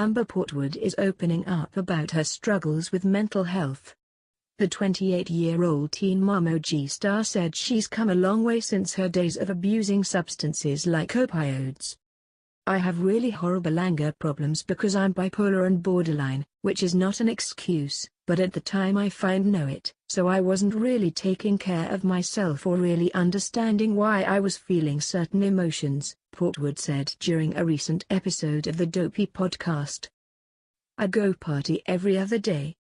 Amber Portwood is opening up about her struggles with mental health. The 28-year-old Teen Mom OG star said she's come a long way since her days of abusing substances like opioids. "I have really horrible anger problems because I'm bipolar and borderline, which is not an excuse, but at the time I know it, so I wasn't really taking care of myself or really understanding why I was feeling certain emotions," Portwood said during a recent episode of the Dopey podcast. "I go party every other day.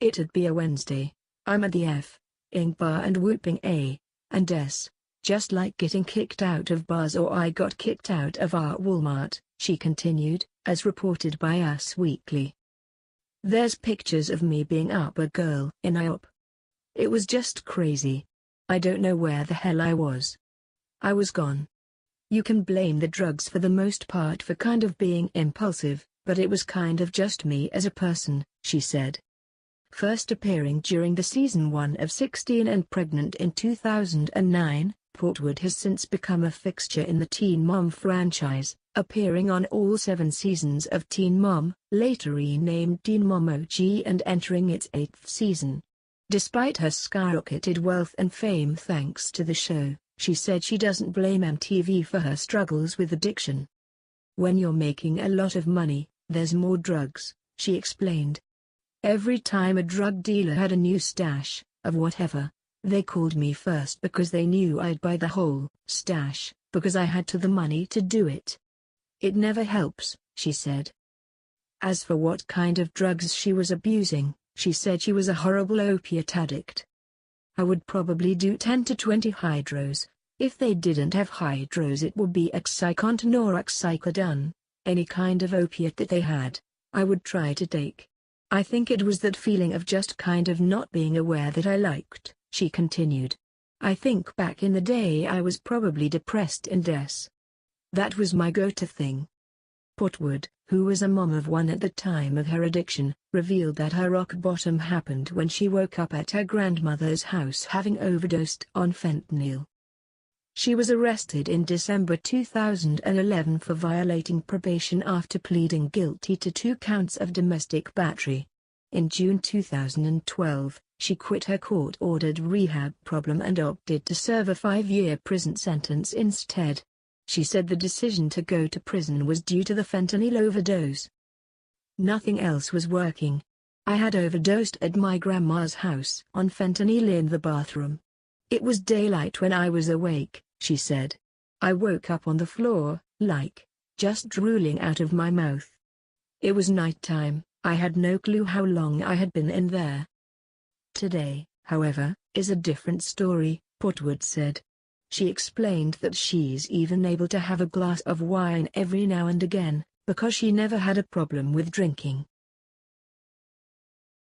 It'd be a Wednesday. I'm at the F-ing bar and whooping A and S, just like getting kicked out of bars or I got kicked out of our Walmart," she continued, as reported by Us Weekly. "There's pictures of me being up a girl in IOP. It was just crazy. I don't know where the hell I was. I was gone. You can blame the drugs for the most part for kind of being impulsive, but it was kind of just me as a person," she said. First appearing during the season 1 of 16 and pregnant in 2009, Portwood has since become a fixture in the Teen Mom franchise, appearing on all 7 seasons of Teen Mom, later renamed Teen Mom OG and entering its 8th season. Despite her skyrocketed wealth and fame thanks to the show, she said she doesn't blame MTV for her struggles with addiction. "When you're making a lot of money, there's more drugs," she explained. "Every time a drug dealer had a new stash, of whatever, they called me first because they knew I'd buy the whole stash, because I had the money to do it. It never helps," she said. As for what kind of drugs she was abusing, she said she was a horrible opiate addict. "I would probably do 10 to 20 hydros. If they didn't have hydros it would be Oxycontin or Oxycodone, any kind of opiate that they had, I would try to take. I think it was that feeling of just kind of not being aware that I liked," she continued. "I think back in the day I was probably depressed and that was my go-to thing." Portwood, who was a mom of 1 at the time of her addiction, revealed that her rock bottom happened when she woke up at her grandmother's house having overdosed on fentanyl. She was arrested in December 2011 for violating probation after pleading guilty to 2 counts of domestic battery. In June 2012, she quit her court-ordered rehab program and opted to serve a 5-year prison sentence instead. She said the decision to go to prison was due to the fentanyl overdose. "Nothing else was working. I had overdosed at my grandma's house on fentanyl in the bathroom. It was daylight when I was awake," she said. "I woke up on the floor, just drooling out of my mouth. It was nighttime. I had no clue how long I had been in there." Today, however, is a different story, Portwood said. She explained that she's even able to have a glass of wine every now and again, because she never had a problem with drinking.